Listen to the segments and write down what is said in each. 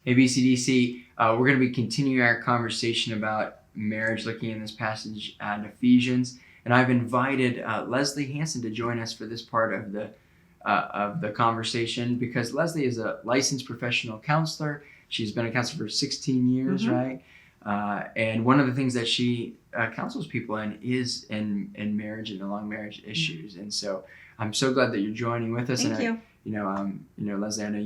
ABCDC. We're going to be continuing our conversation about marriage, looking in this passage in Ephesians. And I've invited Leslie Hansen to join us for this part of the conversation, because Leslie is a licensed professional counselor. She's been a counselor for 16 years, right? And one of the things that she counsels people in is in marriage and along marriage issues. And so I'm so glad that you're joining with us. Thank you. Leslie, I know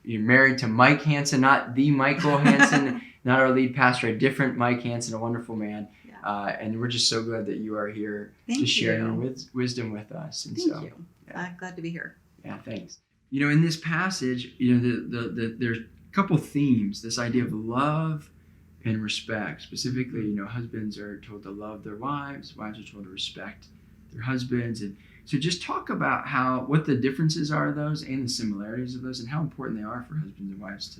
you're married to Mike Hansen, not the Michael Hansen, not our lead pastor, a different Mike Hansen, a wonderful man. Yeah. And we're just so glad that you are here to share your wisdom with us. And Thank you. Yeah. Glad to be here. Yeah, thanks. In this passage, there's a couple themes. This idea of love and respect. Specifically, husbands are told to love their wives. Wives are told to respect their husbands. And so just talk about what the differences are of those and the similarities of those, and how important they are for husbands and wives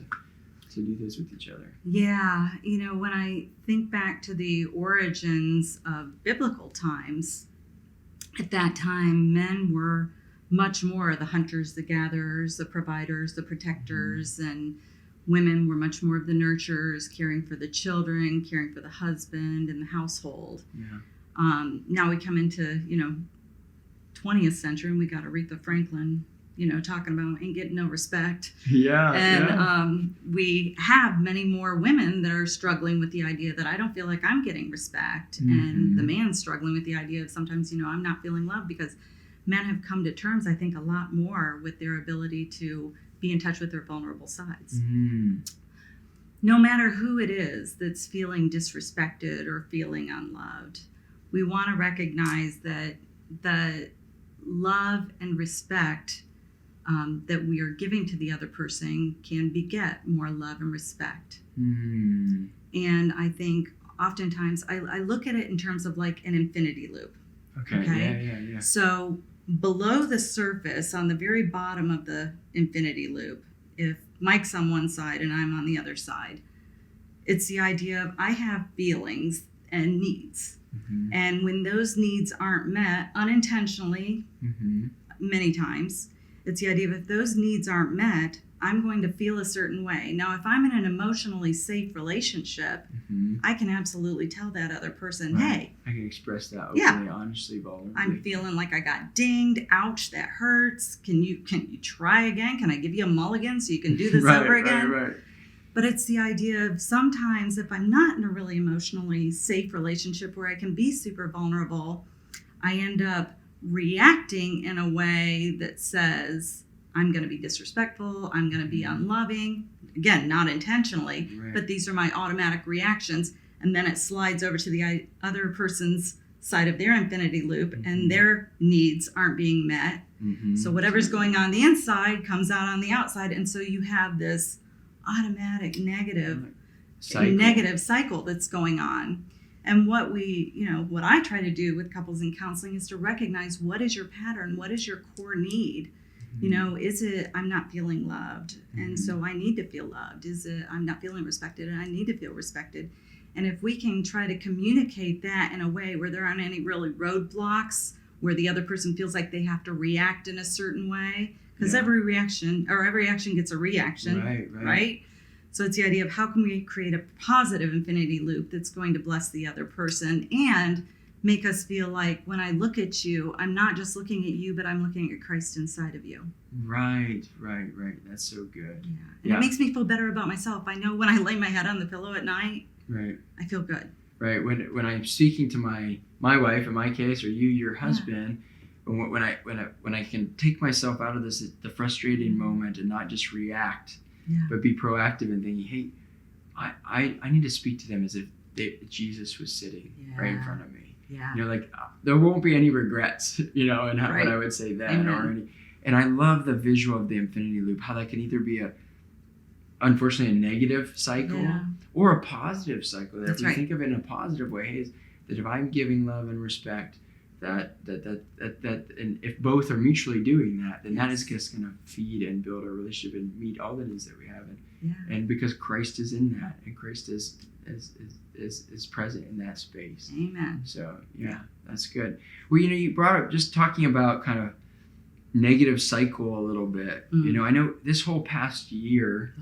to do this with each other. Yeah. When I think back to the origins of biblical times, at that time, men were much more the hunters, the gatherers, the providers, the protectors, and women were much more of the nurturers, caring for the children, caring for the husband and the household. Yeah. Now we come into, 20th century, and we got Aretha Franklin, talking about ain't getting no respect. Yeah. And we have many more women that are struggling with the idea that I don't feel like I'm getting respect. And the man's struggling with the idea of sometimes, I'm not feeling loved, because men have come to terms, I think, a lot more with their ability to be in touch with their vulnerable sides. No matter who it is that's feeling disrespected or feeling unloved, we want to recognize that the love and respect that we are giving to the other person can beget more love and respect. And I think oftentimes I look at it in terms of like an infinity loop. Okay. Yeah. So below the surface, on the very bottom of the infinity loop, if Mike's on one side and I'm on the other side, it's the idea of I have feelings and needs. And when those needs aren't met unintentionally, many times, it's the idea of if those needs aren't met, I'm going to feel a certain way. Now, if I'm in an emotionally safe relationship, I can absolutely tell that other person, hey. I can express that openly, honestly, vulnerably. I'm feeling like I got dinged. Ouch, that hurts. Can you try again? Can I give you a mulligan so you can do this over again? Right. But it's the idea of sometimes if I'm not in a really emotionally safe relationship where I can be super vulnerable, I end up reacting in a way that says, I'm going to be disrespectful, I'm going to be unloving. Again, not intentionally, but these are my automatic reactions. And then it slides over to the other person's side of their infinity loop, and their needs aren't being met. So whatever's going on the inside comes out on the outside. And so you have this automatic negative cycle that's going on. And what what I try to do with couples in counseling is to recognize, what is your pattern? What is your core need? Is it I'm not feeling loved, and so I need to feel loved? Is it I'm not feeling respected and I need to feel respected? And if we can try to communicate that in a way where there aren't any really roadblocks, where the other person feels like they have to react in a certain way, because every action gets a reaction, right? So it's the idea of how can we create a positive infinity loop that's going to bless the other person and make us feel like when I look at you, I'm not just looking at you, but I'm looking at Christ inside of you. Right. That's so good. Yeah. And it makes me feel better about myself. I know when I lay my head on the pillow at night, I feel good. Right. When I'm speaking to my wife, in my case, or you, your husband, when I can take myself out of the frustrating moment and not just react, but be proactive and thinking, hey, I need to speak to them as if Jesus was sitting right in front of me. There won't be any regrets, in what I would say then. And I love the visual of the infinity loop, how that can either be unfortunately, a negative cycle or a positive cycle. That if we think of it in a positive way, is that if I'm giving love and respect, that and if both are mutually doing that, then that is just going to feed and build our relationship and meet all the needs that we have. And because Christ is in that, and Christ is present in that space. Amen. So that's good. Well, you brought up just talking about kind of negative cycle a little bit. I know this whole past year,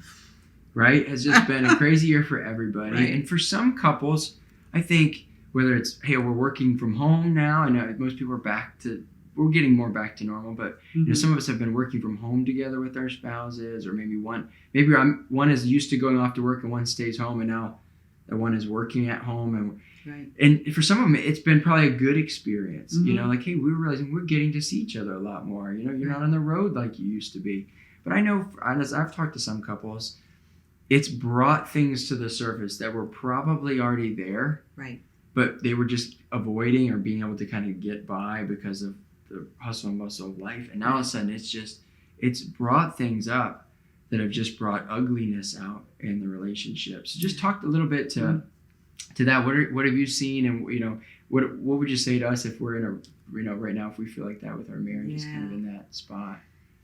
right, has just been a crazy year for everybody. Right. And for some couples, I think whether it's, hey, we're working from home now, I know most people we're getting more back to normal, but some of us have been working from home together with our spouses, or maybe one is used to going off to work and one stays home, and now the one is working at home, and for some of them it's been probably a good experience. Like, hey, we're realizing we're getting to see each other a lot more. You're not on the road like you used to be. But I know, as I've talked to some couples, it's brought things to the surface that were probably already there, right? But they were just avoiding or being able to kind of get by because of the hustle and bustle of life. And now all of a sudden it's brought things up that have just brought ugliness out in the relationship. So just talk a little bit to that. What have you seen, and what would you say to us if we're in a right now, if we feel like that with our marriage is kind of in that spot?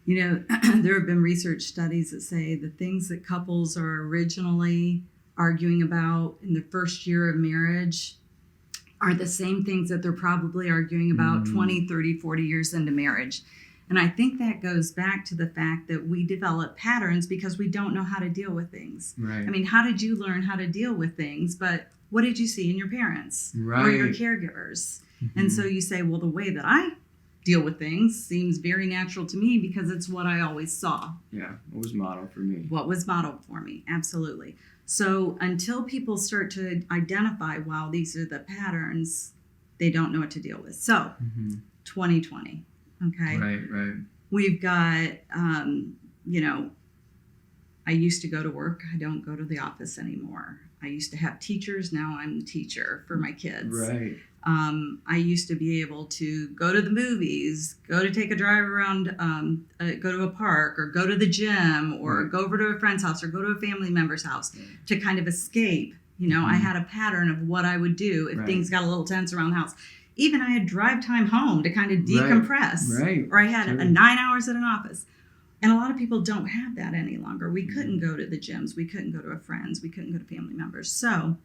There have been research studies that say the things that couples are originally arguing about in the first year of marriage are the same things that they're probably arguing about 20, 30, 40 years into marriage. And I think that goes back to the fact that we develop patterns because we don't know how to deal with things. Right. I mean, how did you learn how to deal with things? But what did you see in your parents or your caregivers? And so you say, well, the way that I deal with things seems very natural to me because it's what I always saw. Yeah, what was modeled for me. What was modeled for me, absolutely. So until people start to identify, wow, these are the patterns, they don't know what to deal with. So 2020, okay? Right. We've got, I used to go to work. I don't go to the office anymore. I used to have teachers. Now I'm the teacher for my kids. Right. I used to be able to go to the movies, go to take a drive around, go to a park, or go to the gym, or go over to a friend's house, or go to a family member's house to kind of escape. I had a pattern of what I would do if things got a little tense around the house. Even I had drive time home to kind of decompress. Right. Or I had 9 hours at an office. And a lot of people don't have that any longer. We couldn't go to the gyms. We couldn't go to our friends. We couldn't go to family members. So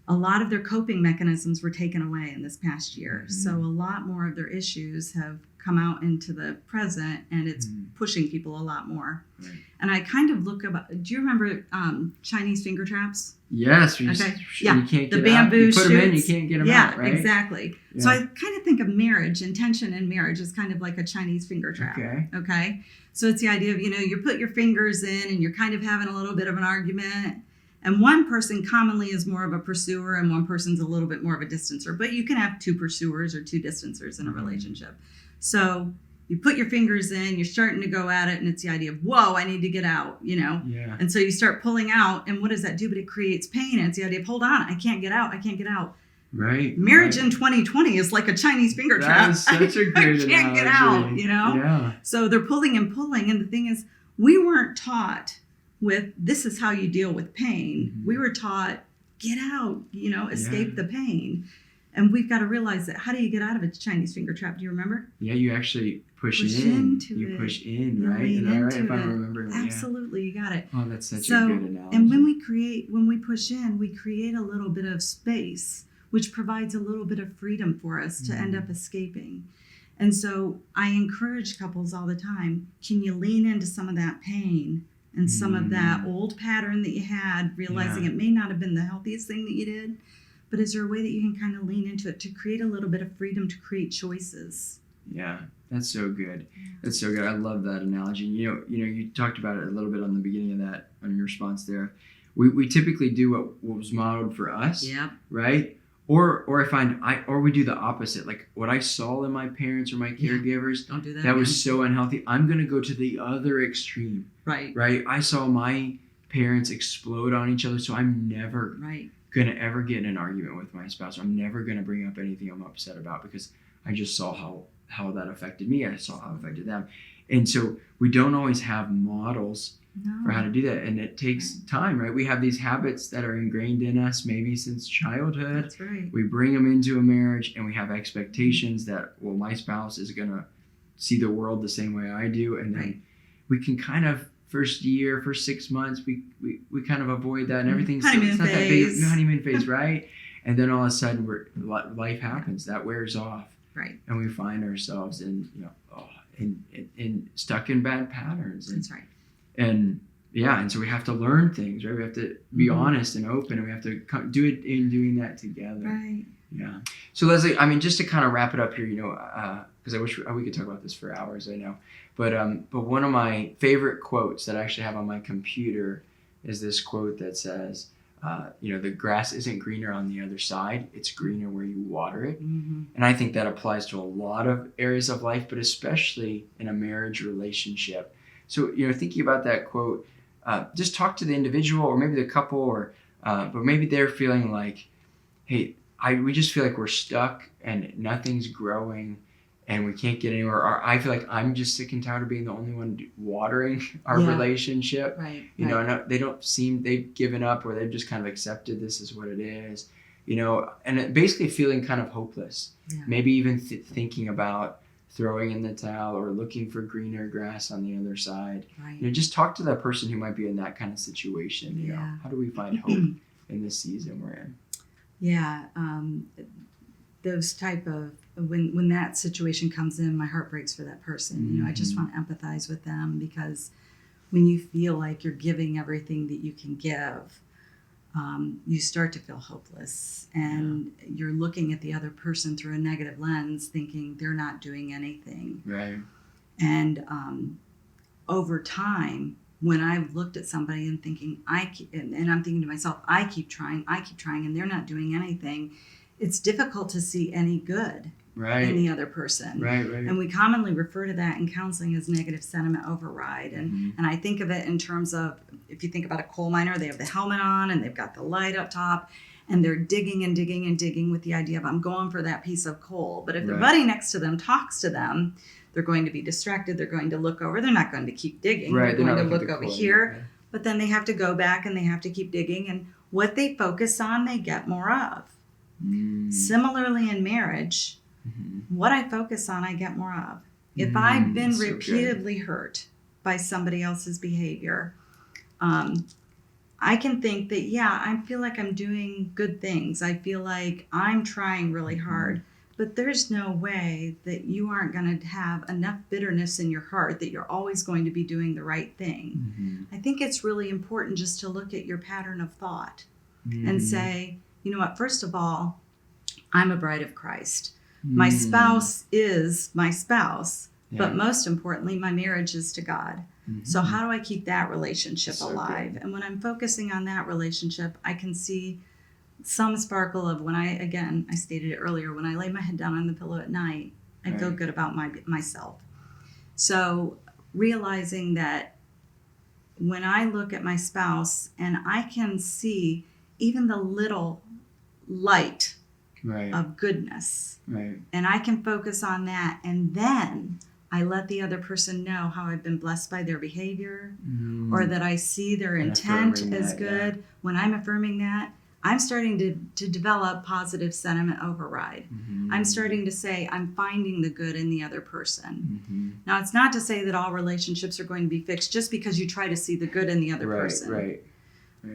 a lot of their coping mechanisms were taken away in this past year. So a lot more of their issues have come out into the present, and it's pushing people a lot more. Right. And I kind of look about, do you remember Chinese finger traps? Yes. You can't get the bamboo out. You put them in, you shoots. can't get them out, right? Yeah, exactly. Yeah. So I kind of think of marriage and tension in marriage as kind of like a Chinese finger trap. Okay. So it's the idea of, you put your fingers in and you're kind of having a little bit of an argument. And one person commonly is more of a pursuer and one person's a little bit more of a distancer. But you can have two pursuers or two distancers in a relationship. So you put your fingers in, you're starting to go at it, and it's the idea of, whoa, I need to get out, Yeah. And so you start pulling out, and what does that do? But it creates pain, and it's the idea of, hold on, I can't get out. Right. Marriage in 2020 is like a Chinese finger trap. That is such a great I can't get out, Yeah. So they're pulling and pulling, and the thing is, we weren't taught with, this is how you deal with pain. We were taught, get out, escape the pain. And we've got to realize that, how do you get out of a Chinese finger trap? Do you remember? Yeah, you actually push in. You push in, right? Is that right? If I remember. Absolutely, you got it. Oh, that's such a good analogy. And when we push in, we create a little bit of space, which provides a little bit of freedom for us to end up escaping. And so I encourage couples all the time, can you lean into some of that pain and some of that old pattern that you had, realizing it may not have been the healthiest thing that you did, but is there a way that you can kind of lean into it to create a little bit of freedom to create choices? Yeah, that's so good. That's so good. I love that analogy. You talked about it a little bit on the beginning of that, on your response there. We typically do what was modeled for us, right? Or I find we do the opposite. Like what I saw in my parents or my caregivers, don't do that. That was so unhealthy. I'm gonna go to the other extreme. Right. I saw my parents explode on each other, so I'm never gonna ever get in an argument with my spouse. I'm never gonna bring up anything I'm upset about because I just saw how that affected me. I saw how it affected them. And so we don't always have models for how to do that. And it takes time, right? We have these habits that are ingrained in us maybe since childhood. That's right. We bring them into a marriage and we have expectations that, well, my spouse is going to see the world the same way I do. And then we can kind of, first 6 months, we kind of avoid that and everything's honeymoon not phase. that big honeymoon phase, right? And then all of a sudden life happens, that wears off. Right. And we find ourselves in stuck in bad patterns. That's right. And Yeah, and so we have to learn things, right? We have to be honest and open, and we have to do it in doing that together. Right. Yeah. So Leslie, I mean, just to kind of wrap it up here, because I wish we could talk about this for hours, I know. But one of my favorite quotes that I actually have on my computer is this quote that says, the grass isn't greener on the other side, it's greener where you water it. Mm-hmm. And I think that applies to a lot of areas of life, but especially in a marriage relationship. So, thinking about that quote, just talk to the individual or maybe the couple, or but maybe they're feeling like, hey, we just feel like we're stuck and nothing's growing and we can't get anywhere. Or I feel like I'm just sick and tired of being the only one watering our relationship. Right. And they don't seem, they've given up, or they've just kind of accepted this is what it is, and basically feeling kind of hopeless. Yeah. Maybe even thinking about throwing in the towel or looking for greener grass on the other side. Right. Just talk to that person who might be in that kind of situation. Yeah. How do we find hope in this season we're in? Yeah. Those type of, when that situation comes in, my heart breaks for that person. I just want to empathize with them, because when you feel like you're giving everything that you can give, you start to feel hopeless, and you're looking at the other person through a negative lens, thinking they're not doing anything. Right. And over time, when I've looked at somebody and thinking, and I'm thinking to myself, I keep trying, and they're not doing anything, it's difficult to see any good in the other person. Right. And we commonly refer to that in counseling as negative sentiment override. And I think of it in terms of, if you think about a coal miner, they have the helmet on and they've got the light up top, and they're digging and digging and digging with the idea of, I'm going for that piece of coal. But if their buddy next to them talks to them, they're going to be distracted. They're going to look over. They're not going to keep digging. Right. They're going to look over here. Right. But then they have to go back and they have to keep digging. And what they focus on, they get more of. Similarly in marriage, what I focus on, I get more of. If I've been repeatedly hurt by somebody else's behavior, I can think that, I feel like I'm doing good things. I feel like I'm trying really hard. But there's no way that you aren't going to have enough bitterness in your heart that you're always going to be doing the right thing. I think it's really important just to look at your pattern of thought and say, you know what, first of all, I'm a bride of Christ. My spouse is my spouse, but most importantly, my marriage is to God. So how do I keep that relationship alive? And when I'm focusing on that relationship, I can see some sparkle of when I stated it earlier, when I lay my head down on the pillow at night, I feel good about myself. So realizing that when I look at my spouse and I can see even the little light of goodness, and I can focus on that, and then I let the other person know how I've been blessed by their behavior, or that I see their intent as good. When I'm affirming that, I'm starting to develop positive sentiment override. I'm starting to say, I'm finding the good in the other person. Now, it's not to say that all relationships are going to be fixed just because you try to see the good in the other person. Right.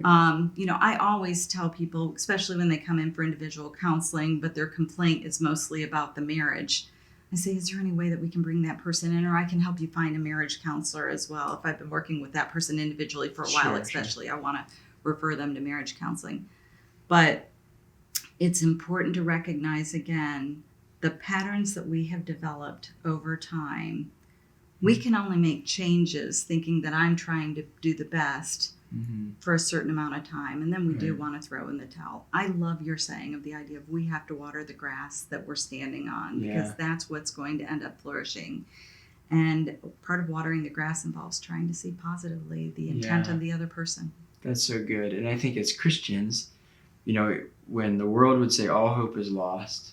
I always tell people, especially when they come in for individual counseling, but their complaint is mostly about the marriage, I say, is there any way that we can bring that person in, or I can help you find a marriage counselor as well? If I've been working with that person individually for a while, especially, I want to refer them to marriage counseling. But it's important to recognize, again, the patterns that we have developed over time. We can only make changes thinking that I'm trying to do the best for a certain amount of time, and then we do want to throw in the towel. I love your saying of the idea of we have to water the grass that we're standing on, because that's what's going to end up flourishing. And part of watering the grass involves trying to see positively the intent of the other person. That's so good. And I think as Christians, when the world would say all hope is lost,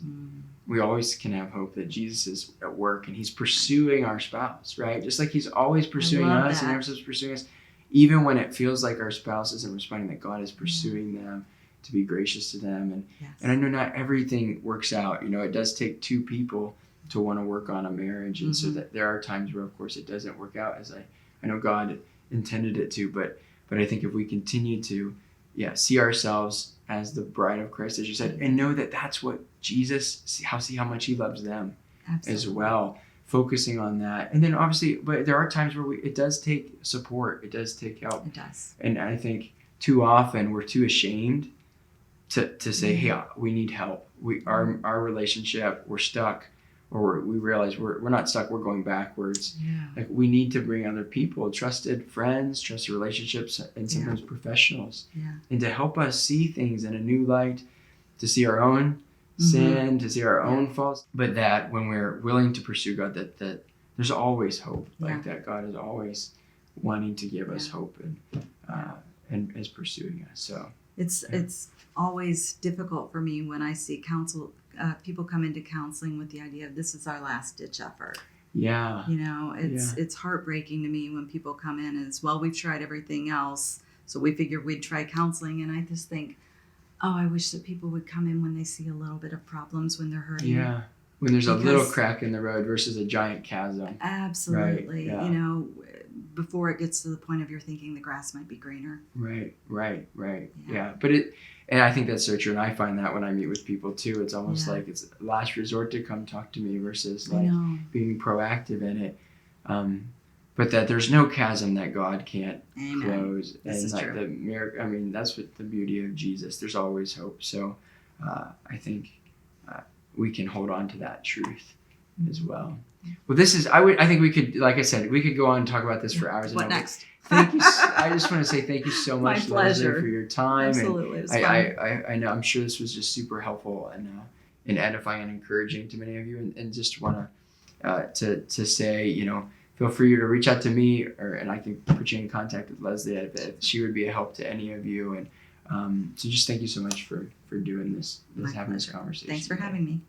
we always can have hope that Jesus is at work and he's pursuing our spouse, right? Just like he's always pursuing us and everyone's pursuing us. Even when it feels like our spouse isn't responding, that God is pursuing them to be gracious to them. And I know not everything works out. It does take two people to want to work on a marriage. And so that there are times where, of course, it doesn't work out as I know God intended it to. But I think if we continue to see ourselves as the bride of Christ, as you said, and know that that's what Jesus, see how much he loves them as well. focusing on that. And then obviously, but there are times where it does take support. It does take help. It does. And I think too often we're too ashamed to say, hey, we need help. Our relationship, we're stuck, or we realize we're not stuck, we're going backwards. Yeah. Like we need to bring other people, trusted friends, trusted relationships, and sometimes professionals, and to help us see things in a new light, to see our own sin, to see our own faults, but that when we're willing to pursue God, that there's always hope. Like that God is always wanting to give us hope and is pursuing us. So it's always difficult for me when I see people come into counseling with the idea of this is our last ditch effort. Yeah. It's heartbreaking to me when people come in as, well, we've tried everything else, so we figured we'd try counseling. And I just think, I wish that people would come in when they see a little bit of problems, when they're hurting. Yeah. When there's a little crack in the road versus a giant chasm. Absolutely. Right. Yeah. Before it gets to the point of you're thinking the grass might be greener. Right. Yeah. But and I think that's so true. And I find that when I meet with people too, it's almost like it's last resort to come talk to me versus like being proactive in it. But that there's no chasm that God can't close. This and is like true. the miracle, I mean, that's what the beauty of Jesus. There's always hope. So I think we can hold on to that truth as well. Well, I think we could, like I said, we could go on and talk about this for hours. What next? Thank you. I just want to say thank you so much, My pleasure. Leslie, for your time. Absolutely. It was fun. I know, I'm sure this was just super helpful and edifying and encouraging to many of you. And just want to say, feel free to reach out to me and I can put you in contact with Leslie if she would be a help to any of you. And so just thank you so much for doing this, having this conversation. Thanks for having me.